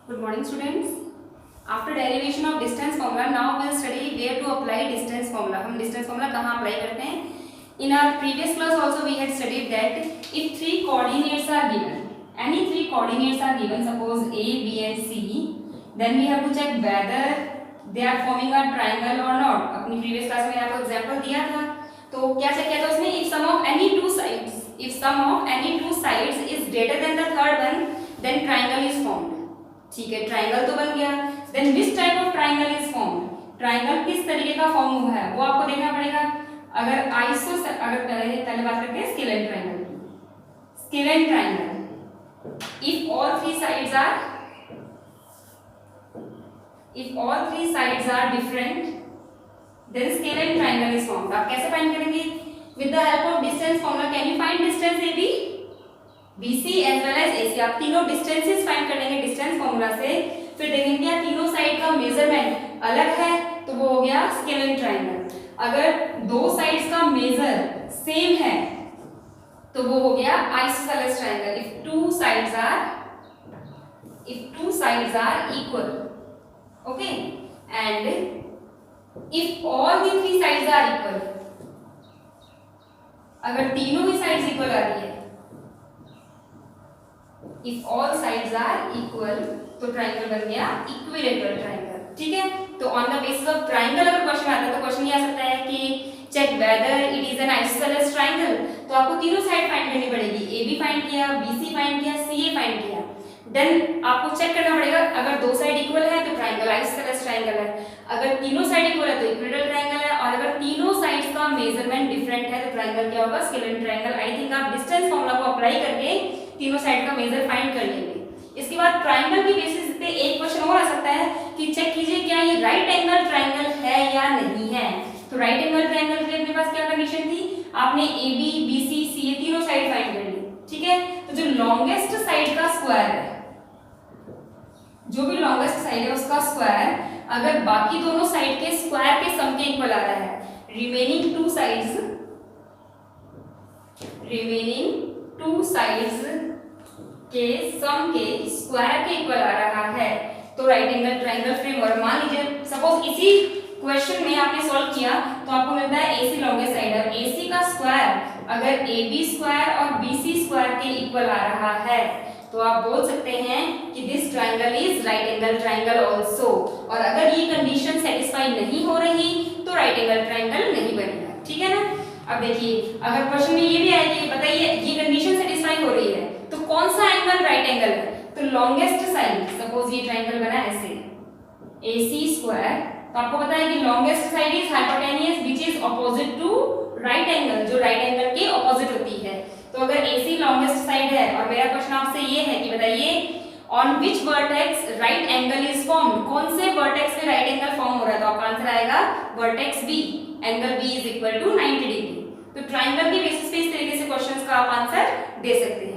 Good morning, students. After derivation of distance formula, now we'll study where to apply distance formula. हम distance formula कहाँ apply करते हैं? In our previous class also we had studied that if three coordinates are given, any three coordinates are given, suppose A, B and C, then we have to check whether they are forming a triangle or not. अपनी previous class में आपको example दिया था, तो क्या check किया था उसमें? If sum of any two sides is greater than the third one, then triangle is formed. ठीक है, ट्राइंगल तो बन गया. Then which type of triangle is formed? Triangle किस तरीके का फॉर्म हुआ है वो आपको देखना पड़ेगा. अगर पहले बात करते हैं स्केलेन ट्राइंगल की. Scalene triangle, if all three sides are different, then scalene triangle is formed. आप कैसे फाइंड करेंगे? With the help of distance formula. Can you find distance AB, BC as well as AC? आप तीनों distances find कर लेंगे distance formula से. फिर देखेंगे क्या तीनों साइड का मेजरमेंट अलग है, तो वो हो गया स्केलेन ट्राइंगल. अगर दो साइड्स का मेजर सेम है तो वो हो गया isosceles triangle. If two sides are equal, okay, and if all the three sides are equal, अगर तीनों ही साइड्स इक्वल आ रही है, if all sides are equal, तो ट्राइंगल बन गया इक्विलेटरल ट्राइंगल. ठीक है, तो on the basis of triangle अगर क्वेश्चन आता है तो क्वेश्चन ये आ सकता है कि check whether it is an isosceles triangle. तो आपको तीनों साइड फाइंड करनी पड़ेगी. AB फाइंड किया, BC फाइंड किया, CA फाइंड किया. देन आपको चेक करना पड़ेगा अगर दो साइड इक्वल है तो ट्राइंगल आइसोसेलेस ट्राइंगल है, अगर तीनों साइड इक्वल है तो इक्विलेटरल ट्राइंगल है, और अगर तीनों साइड्स का मेजरमेंट डिफरेंट है तो ट्राइंगल क्या होगा? Scalene triangle. आई थिंक आप डिस्टेंस फॉर्मूला को अप्लाई करके तीनों साइड का मेजर फाइंड कर लेंगे. इसके बाद ट्राइंगल की बेसिस पे एक क्वेश्चन और आ सकता है कि चेक कीजिए क्या ये राइट एंगल ट्राइंगल है या नहीं है. तो राइट एंगल ट्राइंगल के लिए अपने पास क्या कंडीशन थी? आपने AB, BC, CA तीनों साइड फाइंड कर ली. ठीक है, तो जो लॉन्गेस्ट साइड का स्क्वायर है, जो भी लॉन्गेस्ट साइड है उसका स्क्वायर अगर बाकी दोनों साइड के स्क्वायर के सम के इक्वल आ रहा है, रिमेनिंग टू साइड्स के सम के स्क्वायर के इक्वल आ रहा है, तो राइट एंगल ट्राइंगल फ्रेमवर्क. मान लीजिए सपोज इसी क्वेश्चन में आपने सॉल्व किया तो आपको मिलता है AC लॉन्गेस्ट साइड है. AC का स्क्वायर अगर AB स्क्वायर और BC स्क्वायर के इक्वल आ रहा है तो आप बोल सकते हैं कि this triangle is right angle triangle also. और अगर ये कंडीशन सेटिस्फाई नहीं हो रही तो राइट एंगल ट्राइंगल नहीं बनेगा. ठीक है ना. अब देखिए अगर क्वेश्चन में ये भी आए कि बताइए ये कंडीशन सेटिस्फाई हो रही है तो कौन सा एंगल राइट एंगल है? तो लॉन्गेस्ट साइड, सपोज ये ट्राइंगल बना ऐसे AC स्क्वायर, तो आपको पता है कि longest side is hypotenuse which is opposite to right angle, जो राइट एंगल के अपोजिट होती है. तो अगर AC लॉन्गेस्ट साइड है और मेरा क्वेश्चन आपसे ये है कि बताइए on which vertex right angle is formed, कौन से वर्टेक्स पे राइट एंगल फॉर्म हो रहा है, तो आपका आंसर आएगा vertex B. Angle B is equal to 90 degree. तो ट्राइंगल की बेसिस पे इस तरीके से क्वेश्चंस का आप आंसर दे सकते हैं.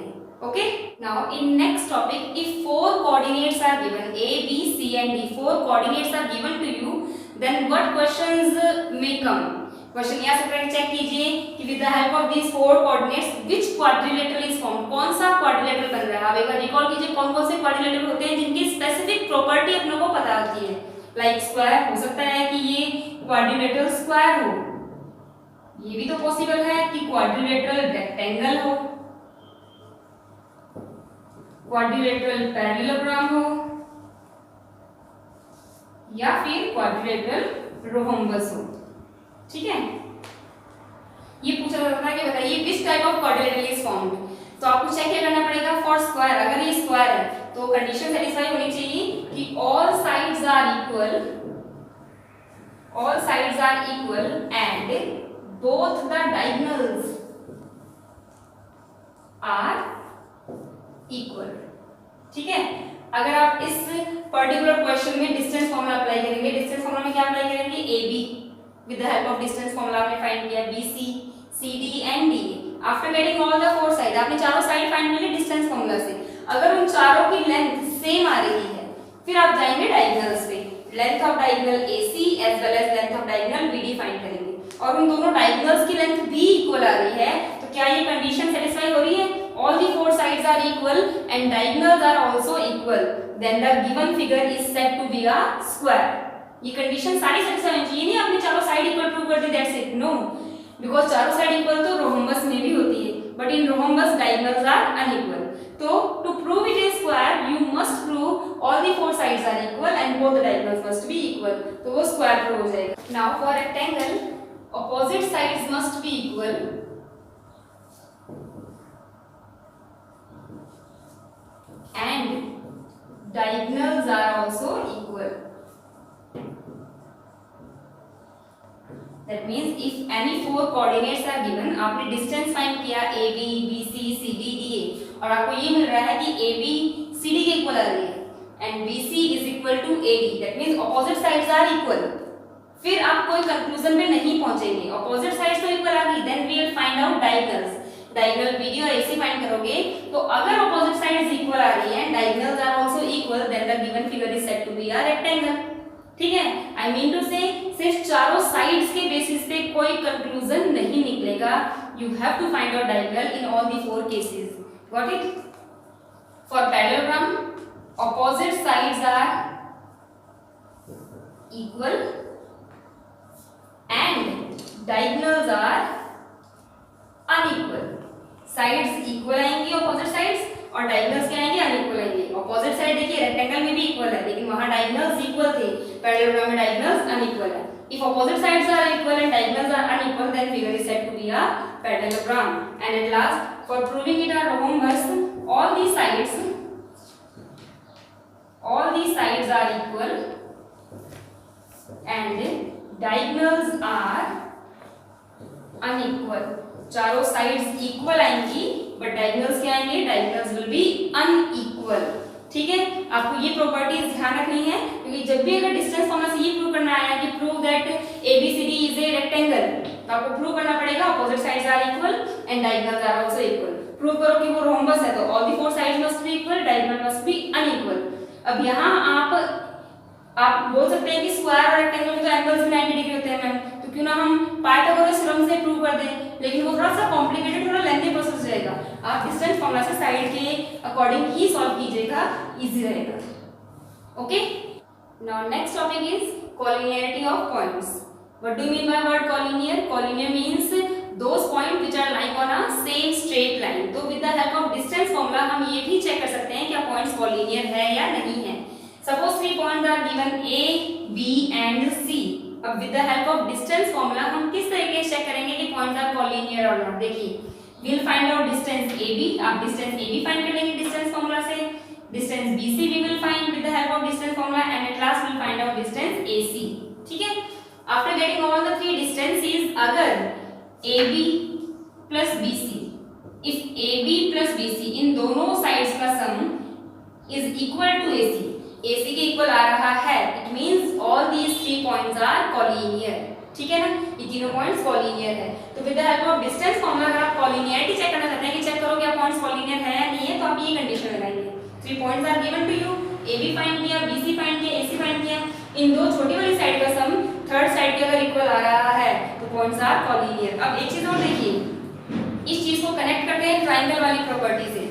Okay, now in next topic, if four coordinates are given A, B, C and D, four coordinates are given to you, then what questions may come? Question यहाँ से चेक कीजिए कि with the help of these four coordinates which quadrilateral is formed, कौन सा quadrilateral बन रहा है. आप एक बार रिकॉल कीजिए कौन कौन से quadrilateral होते हैं जिनकी स्पेसिफिक प्रॉपर्टी अपनों को पता होती है. लाइक स्क्वायर हो सकता है कि ये quadrilateral स्क्वायर हो, ये भी तो पॉसिबल है कि quadrilateral रेक्टेंगल हो, क्वाड्रिलेटरल पैरेललोग्राम हो, या फिर क्वाड्रिलेटरल रोम्बस हो. ठीक है, ये पूछा जाता है कि बताइए विच type of quadrilateral is formed. तो आपको चेक क्या करना पड़ेगा फॉर स्क्वायर. अगर ये स्क्वायर है तो कंडीशन सेटिस्फाई होनी चाहिए कि all sides are equal and both the diagonals are equal. ठीक है, अगर आप इस पर्टिकुलर क्वेश्चन में डिस्टेंस फॉर्मूला अप्लाई करेंगे, डिस्टेंस फॉर्मूला में क्या अप्लाई करेंगे? AB with the help of distance formula आपने फाइंड किया BC, CD एंड DA. After getting all the four side, आपने चारों साइड फाइंड कर ली डिस्टेंस फॉर्मूला से. अगर उन चारों की लेंथ सेम आ रही है फिर आप जाएंगे डायगोनल्स पे. Length of diagonal AC as well as length of diagonal BD find करेंगे और उन दोनों डायगोनल्स की लेंथ भी इक्वल आ रही है तो क्या ये कंडीशन सेटिस्फाई हो रही है? all the four sides are equal and diagonals are also equal, then the given figure is said to be a square. ये कंडीशन सारी सेटिस्फाई होनी चाहिए, नहीं आपने चारों साइड इक्वल प्रूव कर दी, दैट्स इट, नो, बिकॉज चारों साइड इक्वल तो रोहम्बस में भी होती है, but in rhombus diagonals are unequal. तो to prove it is square you must prove all the four sides are equal and both the diagonals must be equal, तो वो square prove हो जाएगा. Now for rectangle opposite sides must be equal and diagonals are also equal. That means if any four coordinates are given, आपने distance find किया AB, BC, CD, DA और आपको ये मिल रहा है कि AB CD के इक्वल आ रही है and BC is equal to AD. That means opposite sides are equal. फिर आप कोई कंक्लूजन पे नहीं पहुंचेंगे, opposite sides तो इक्वल आ गई, then we will find out diagonals. Diagonal BD और AC फाइंड करोगे तो अगर ऑपोजिट साइड्स इक्वल आ रही है, diagonals are also equal, then the given figure is said to be a rectangle. ठीक है, आई मीन टू से सिर्फ चारों साइड्स के बेसिस पे कोई कंक्लूजन नहीं निकलेगा, you have to find out diagonal in all the four cases. Got it? For parallelogram opposite sides are equal and diagonals are unequal. Sides equal आएंगी opposite sides और डायगोनल्स क्या आएंगे, unequal आएंगे. Opposite side देखिए rectangle में भी equal है, लेकिन वहां डायगोनल्स इक्वल थे, पैरेललोग्राम में डायगोनल्स अनइक्वल है. If opposite sides are equal and diagonals are unequal, then figure is said to be a parallelogram. And at last for proving it or rhombus, all these sides are equal and diagonals are unequal. चारों sides equal आएंगी but diagonals क्या आएंगे, diagonals will be unequal. ठीक है, आपको ये properties ध्यान रखनी है, क्योंकि जब भी अगर डिस्टेंस फॉर्मूला से ये प्रूव करना आया कि prove that ABCD is a rectangle, तो आपको प्रूव करना पड़ेगा opposite sides are equal and diagonals are also equal. Prove करो कि वो रोम्बस है तो all the four sides must be equal, diagonal must be unequal. अब यहाँ आप बोल सकते हैं कि स्क्वायर और रेक्टेंगल में तो एंगल्स भी 90 डिग्री होते हैं मैम, तो क्यों ना हम पाइथागोरस थ्योरम से प्रूव कर दें, लेकिन वो थोड़ा सा कॉम्प्लिकेटेड, थोड़ा लेंथी प्रोसेस रहेगा. आप डिस्टेंस फॉर्मूला से साइड के अकॉर्डिंग ही सॉल्व कीजिएगा, इजी रहेगा. Okay, now next topic is collinearity of points. What do you mean by word collinear? Collinear means those points which are lying on a same straight line. तो with the help of distance formula हम ये भी check कर सकते हैं क्या points collinear है या नहीं है. Suppose three points are given A, B and C. अब with the help of distance formula हम किस तरीके से चेक करेंगे कि points are collinear or not. देखिए, we'll find out distance AB. आप distance AB find कर लेंगे distance formula से. Distance BC we will find with the help of distance formula and at last we'll find out distance AC. ठीक है? After getting all the three distances, अगर AB plus BC, if AB plus BC इन दोनों sides का सम is equal to AC, AC के equal आ रहा है, it means all these three points are collinear. ठीक है ना, ये तीनों पॉइंट्स collinear है. तो with the help of distance formula अगर आप collinearity चेक करना चाहते हैं कि चेक करो क्या पॉइंट्स collinear है या नहीं है, तो आप ये कंडीशन लगाएंगे. Three points are given to you, AB find किया, BC फाइंड किया, AC फाइंड किया, इन दो छोटी वाली साइड का सम थर्ड साइड के अगर इक्वल आ रहा है तो पॉइंट्स आर कॉलिनियर. अब एक चीज और देखिए, इस चीज को कनेक्ट करते हैं ट्रायंगल वाली प्रॉपर्टी से.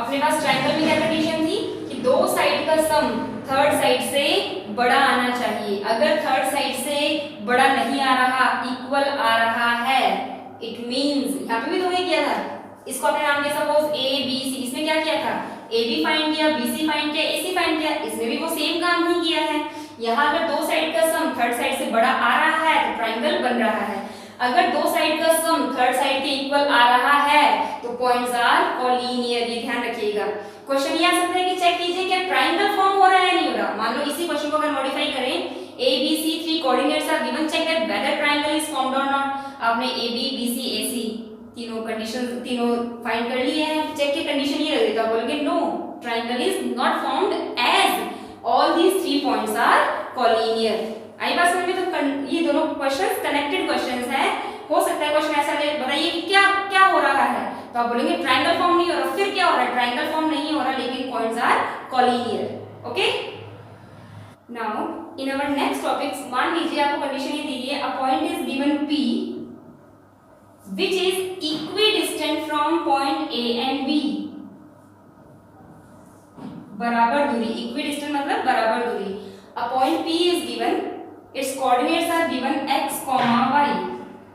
अपने पास ट्रायंगल में क्या कंडीशन थी कि दो साइड का सम थर्ड साइड से बड़ा आना चाहिए. अगर थर्ड साइड से बड़ा नहीं आ रहा, इक्वल आ रहा है, इट मींस यहाँ पे भी तो वही किया था, इसको आपने नाम दिया सपोज A B C. इसमें क्या किया था, AB फाइंड किया, BC फाइंड किया, AC फाइंड किया. इसमें भी वो सेम काम ही किया है. यहाँ अगर दो साइड का सम थर्ड साइड से बड़ा आ रहा है तो ट्रायंगल बन रहा है. अगर दो साइड का सम थर्ड साइड के इक्वल आ रहा है तो पॉइंट्स आर कॉलिनियर. ये ध्यान रखिएगा. क्वेश्चन ये आ सकता है कि चेक कीजिए क्या ट्रायंगल फॉर्म हो रहा है या नहीं हो रहा. मान लो इसी क्वेश्चन को अगर मॉडिफाई करें, A B C three coordinates are given, check that whether triangle is formed और नॉट. आपने A B B C A C तीनों कंडीशन तीनों फाइंड कर लिए हैं. चेक की कंडीशन ये रह देता, बोलोगे no, triangle is not formed as all these three points are collinear. आई बात समझ में? तो ये दोनों क्वेश्चंस कनेक्टेड क्वेश्चंस हैं. हो सकता है क्वेश्चन ऐसा दे, बताइए कि क्या क्या हो रहा है, तो आप बोलेंगे ट्रायंगल फॉर्म नहीं हो रहा. फिर क्या हो रहा है, ट्रायंगल फॉर्म नहीं हो रहा लेकिन points are collinear. Okay, now in our next topics मान लीजिए आपको कंडीशन ये दी है, a point is given P, which is equidistant from point A and B. बराबर दूरी, equidistant मतलब बराबर दूरी. A point P is given, its coordinates are given x, y.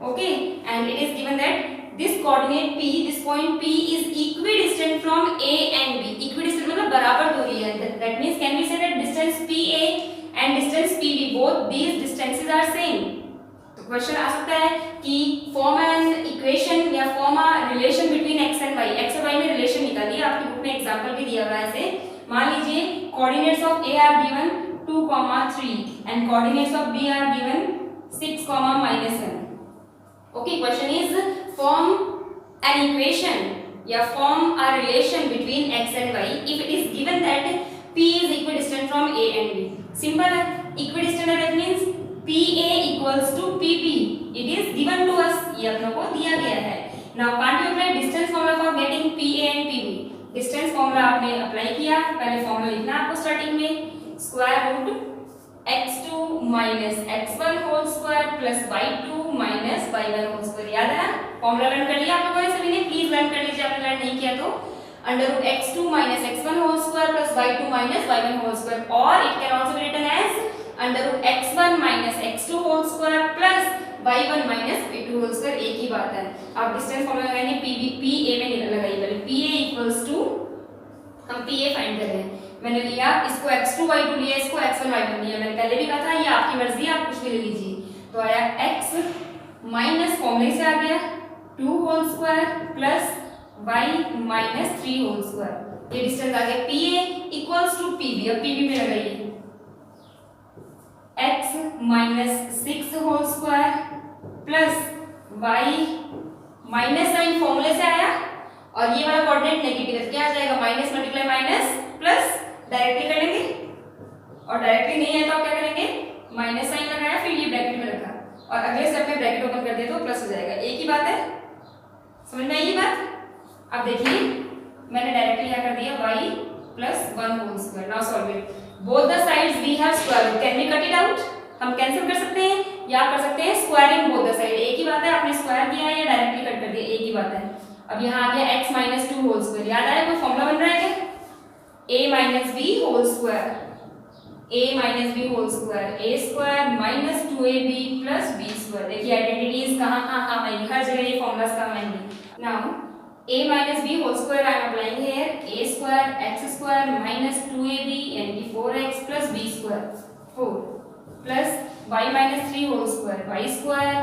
Okay, and it is given that this coordinate P, this point P is equidistant from A and B. Equidistant मतलब बराबर दूरी है. That means can we say that distance PA and distance PB, both these distances are same. तो question आ सकता है कि form an equation या form a relation between x and y. x और y में रिलेशन निकालिए. आपकी बुक में एग्जांपल भी दिया हुआ है ऐसे. मान लीजिए coordinates of A are given 2, 3 and coordinates of B are given 6, -1. Okay, question is form an equation या form a relation between x and y if it is given that P is equidistant from A and B. Simple है. Equidistant that means PA equals to PP. It is given to us. ये अपनों को दिया गया है. Now can't you apply distance formula for getting PA and PB? Distance formula आपने apply किया. पहले फॉर्मूला लिखना आपको स्टार्टिंग में. Square root x2 minus x1 whole square plus y2 minus y1 whole square. याद है? फॉर्मूला लर्न कर लिया आप लोगों ने सभी ने. प्लीज लर्न कर लीजिए आपने लर्न नहीं किया तो. Under root x2 minus x1 whole square plus y2 minus y1 whole square, or it can also be written as under root x1 minus x2 whole square plus y1 minus y2 whole square. एक ही बात है. आप distance formula लगाएंगे PB PA में लगाइए पहले. PA equals to हम PA find कर रहे हैं. मैंने लिया इसको x2 y2 लिया, इसको x1 y1 लिया. मैंने पहले भी कहा था ये आपकी मर्जी है, आप कुछ भी ले लीजिए. तो आया x माइनस फॉर्मूले से आ गया 2 whole square plus y minus 3 whole square. ये डिस्टेंस आ गया. PA equals to PB. अब PB में लगाइए x minus 6 whole square plus y minus sign फॉर्मूले से आया और ये वाला कोऑर्डिनेट नेगेटिव है. क्या आ जाएगा? Minus multiply minus plus. Directly कर लेंगे और डायरेक्टली नहीं है तो आप क्या करेंगे? माइनस साइन लगाया फिर ये ब्रैकेट में रखा और अगले स्टेप में ब्रैकेट ओपन कर दिया तो प्लस हो जाएगा. एक ही बात है. समझ में आई ये बात? अब देखिए मैंने डायरेक्टली क्या कर दिया y plus 1 whole square. Now solve it. Both the sides we have square root. Can we cut it out? हम कैंसिल कर सकते हैं या कर सकते हैं स्क्वायरिंग बोथ द साइड. एक ही बात है. आपने स्क्वायर किया या डायरेक्टली कट कर दिया, एक ही बात है. अब यहाँ आ गया x माइनस 2 होल स्क्वायर. याद आया कोई फॉर्मूला बन रहा है क्या? a minus b whole square. a minus b whole square. a square minus 2ab plus b square. देखिए आइडेंटिटीज कहाँ आएंगी, हर जगह ये फॉर्मूलाज काम आएंगे. Now a minus b whole square I am applying here. a square x square minus 2ab and 4x plus b square 4 plus y minus 3 whole square. y square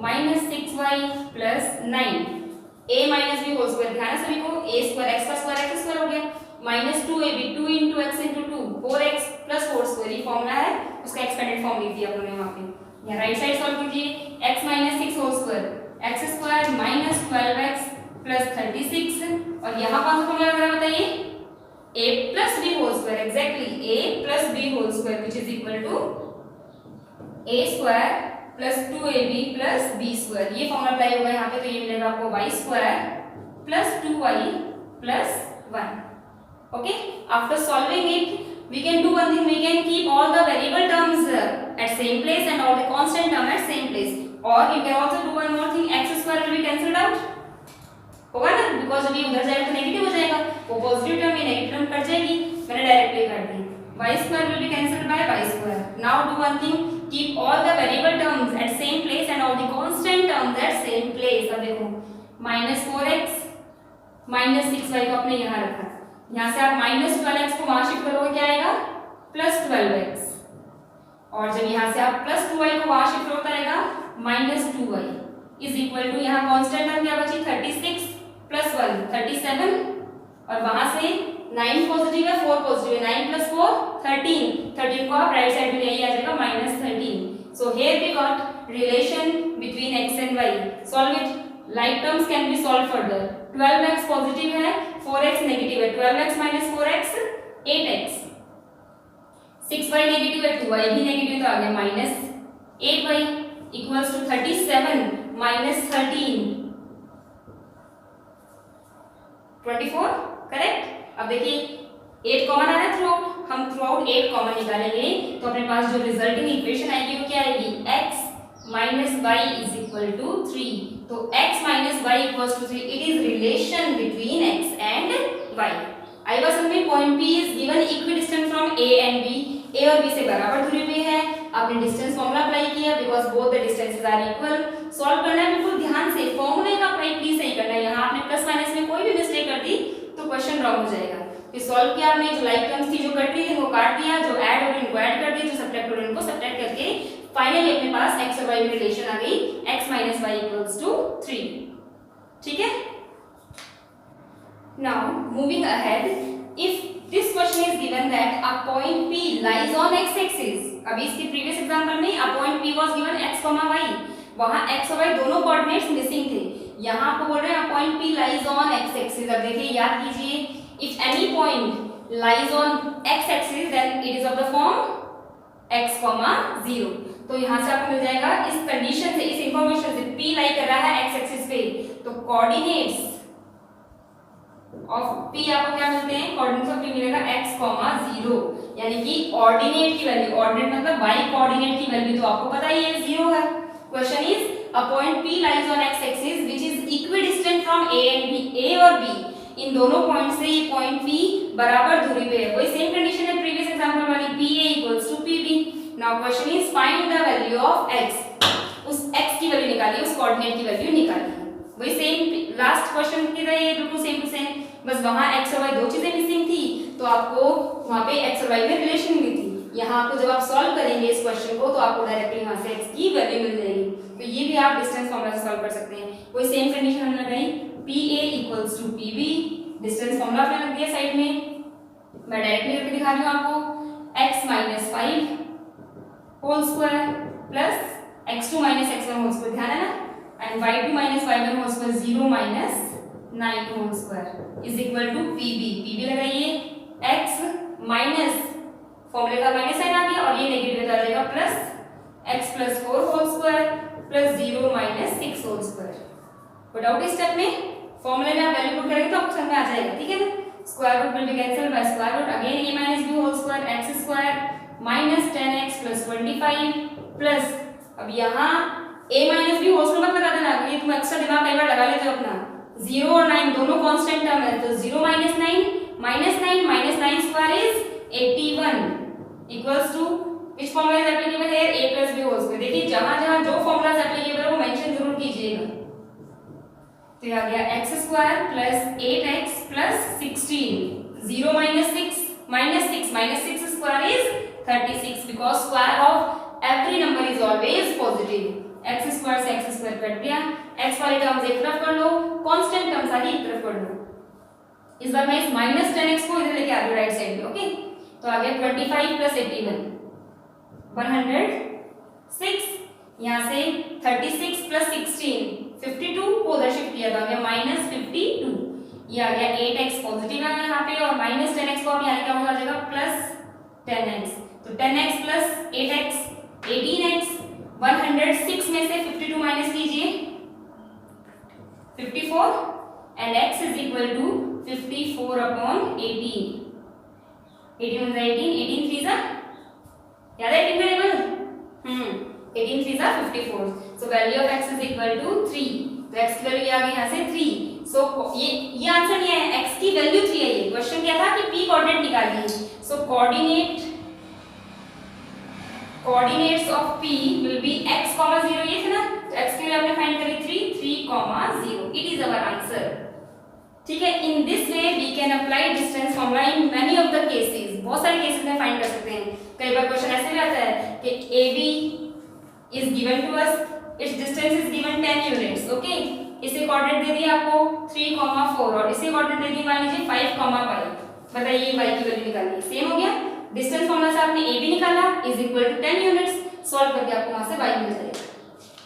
minus 6y plus 9. a minus b whole square ध्यान है सभी को. a square x का square हो गया. Minus 2ab 2 into x into 2 4x plus 4 square. ये formula है, उसका एक्सपेंडेड फॉर्म लिख दिया आपने वहां पे. यहाँ राइट साइड सॉल्व कीजिए. x minus 6 whole square x square minus 12x plus 36 और यहाँ कौन सा फॉर्मूला लग रहा है बताइए? a plus b whole square. Exactly a plus b whole square which is equal to a square plus 2ab plus b square. ये formula apply होगा यहाँ पे तो ये मिलेगा आपको y square plus 2y plus 1. Okay, after solving it we can do one thing. We can keep all the variable terms at same place and all the constant term at same place, or you can also do one more thing. x square will be cancelled out होगा ना, because अभी उधर जाएगा तो negative हो जाएगा. वो positive term ये नेगेटिव टर्म कट जाएगी. मैंने डायरेक्टली कर दी. y square will be cancelled by y square. Now do one thing, keep all the variable terms at same place and all the constant terms at same place. अब देखो minus 4x minus 6y को अपने यहाँ रखा. यहाँ से आप minus 12x को वहां शिफ्ट करोगे क्या आएगा? Plus 12x. और जब यहाँ से आप प्लस 2y को वहां शिफ्ट होता रहेगा minus 2y is equal to यहाँ कांस्टेंट टर्म क्या बची? 36 प्लस 1 37 और वहां से 9 पॉजिटिव है 4 पॉजिटिव है. 9 प्लस 4 13. 13 को आप राइट साइड में ले आ जाएगा minus 13. So here we got relation between x and y. Solve it. Like terms can be solve further. 12x positive है 4x नेगेटिव है. 12x minus 4x 8x. 6y negative है 2y भी negative तो आ गया minus 8y equals to 37 minus 13 24. Correct. अब देखिए 8 common आ रहा है थ्रू आउट. हम थ्रू आउट 8 कॉमन निकालेंगे तो अपने पास जो रिजल्टिंग इक्वेशन आएगी वो क्या आएगी? x minus y is equal to 3. तो x minus y equals to 3. It is relation between x and y. आई बात समझ में? Point P is given equidistant from A and B. A और B से बराबर दूरी पे है. आपने डिस्टेंस फॉर्मूला अप्लाई किया because both the distances are equal. Solve करना है बिल्कुल ध्यान से. फॉर्मूले का अप्लाई प्लीज सही करना है. यहाँ आपने प्लस माइनस में कोई भी मिस्टेक कर दी तो क्वेश्चन रॉन्ग हो जाएगा. फिर सॉल्व किया आपने. जो लाइक टर्म्स थी जो कट रही थी वो काट दिया. जो ऐड हो रही उनको ऐड कर दिया. जो सब्ट्रैक्ट हो रही उनको सब्ट्रैक्ट करके फाइनली अपने पास x और y में रिलेशन आ गई. x minus y equals to 3. ठीक है. Now moving ahead, if this question is given that a point P lies on x-axis. अभी इसके प्रीवियस एग्जांपल में a point P was given x, y. वहाँ x और y दोनों coordinates missing थे. यहाँ आपको बोल रहे हैं a point P lies on x-axis. अब देखिए याद कीजिए, if any point lies on x-axis then it is of the form x, 0. तो यहाँ से आपको मिल जाएगा इस कंडीशन से, इस इंफॉर्मेशन से P लाई कर रहा है x एक्सिस पे. तो कोऑर्डिनेट्स ऑफ P आपको क्या मिलते हैं? कोऑर्डिनेट्स ऑफ P मिलेगा x, 0. यानी कि ऑर्डिनेट की वैल्यू, ऑर्डिनेट मतलब y कोऑर्डिनेट की वैल्यू तो आपको पता ही है 0 है. Question is a point P lies on x axis which is equidistant from A and B. A और B इन दोनों पॉइंट से ये पॉइंट P बराबर दूरी पे है. वही सेम कंडीशन है प्रीवियस एग्जांपल वाली. PA equals to PB. Now question is find the value of x. उस x की वैल्यू निकालिए, उस कोऑर्डिनेट की वैल्यू निकालिए. वही सेम लास्ट क्वेश्चन की तरह ये बिल्कुल सेम टू सेम. बस वहाँ x और y दो चीजें मिसिंग थी तो आपको वहाँ पे x और y में रिलेशन मिली थी. यहाँ आपको जब आप सॉल्व करेंगे इस क्वेश्चन को तो आपको डायरेक्टली वहाँ से x की वैल्यू मिल जाएगी. तो ये भी आप डिस्टेंस फॉर्मूला से सॉल्व कर सकते हैं. वही सेम कंडीशन हमने लगाई. PA equals to PB. Distance formula आपने लग दिया साइड में. मैं डायरेक्टली करके दिखा रही हूँ आपको. x minus 5 whole square plus x2 minus x1 whole square. ध्यान है ना. And y2 minus y1 whole square 0 minus 9 whole square is equal to PB. PB लगाइए. x माइनस फॉर्मूले का माइनस साइन आ गया और ये नेगेटिव आ जाएगा plus x plus 4 whole square plus 0 minus 6 whole square. Put out step में फॉर्मूले में आप वैल्यू पुट करेंगे तो आपको समझ में आ जाएगा. ठीक है ना. Square root will be cancelled by square root. Again a minus b whole square x square minus 10x plus 25 plus अब यहाँ a minus b whole square मत लगा देना. ये तुम एक्स्ट्रा दिमाग कई बार लगा लेते हो अपना. 0 और 9 दोनों कांस्टेंट टर्म है तो 0 minus 9 minus 9 square is 81 equals to which formula is applicable here? a plus b whole square. देखिए जहाँ जहाँ जो फॉर्मूलाज एप्लीकेबल है वो मेंशन जरूर कीजिएगा. तो ये आ गया x square plus 8x plus 16. 0 minus 6 square is 36 because square of every number is always positive. x square से x स्क्वायर कट गया. x वाली टर्म्स एक तरफ कर लो, कांस्टेंट टर्म सारी एक तरफ कर लो. इस बार मैं इस माइनस 10x को इधर लेके आ रही हूँ राइट साइड पे. ओके तो आ गया 25 प्लस 81 106. यहाँ से 36 प्लस 16 52 को उधर शिफ्ट किया तो आ गया माइनस 52. ये आ गया 8x पॉजिटिव आ गया यहाँ पे और माइनस 10x को अब यहाँ क्या हो जाएगा प्लस 10x. तो 10x प्लस 8x 18x. 106 में से 52 माइनस कीजिए 54 and x is equal to 54 upon 18. 18 × 18 3 सा याद है 18 का टेबल. 18 3 सा 54. So value of x is equal to 3. तो x की वैल्यू आ गई यहाँ से 3. सो ये आंसर नहीं है, x की वैल्यू 3 है. ये क्वेश्चन क्या था कि p कोऑर्डिनेट निकालिए. So coordinates of p will be x, 0. ये थे ना. तो x की वैल्यू आपने फाइंड करी 3, 0. It is our answer. ठीक है. In this way we can apply distance formula in many of the cases. बहुत सारे केसेस में फाइंड कर सकते हैं. कई बार क्वेश्चन ऐसे भी आता है कि AB is given to us, it's distance is given 10 units. Okay इसे कोऑर्डिनेट दे दिया आपको 3, 4 और इसे कोऑर्डिनेट दे दिया मान लीजिए 5, 5. बताइए y की वैल्यू निकालिए. सेम हो गया. डिस्टेंस फॉर्मूला से आपने AB निकाला इज इक्वल टू 10 यूनिट्स. सॉल्व करके आपको वहां से y मिल जाएगा.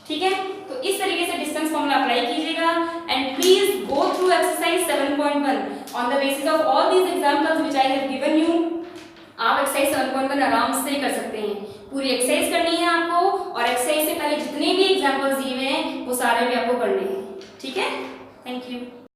ठीक है. तो इस तरीके से डिस्टेंस फॉर्मूला अप्लाई कीजिएगा and please go through exercise 7.1 on the basis of all these examples which I have given you. आप एक्सरसाइज 7.1 आराम से कर सकते हैं. पूरी एक्सरसाइज करनी है आपको और एक्सरसाइज से पहले जितने भी एग्जांपल्स दिए हुए हैं वो सारे भी आपको करने हैं. ठीक है. Thank you.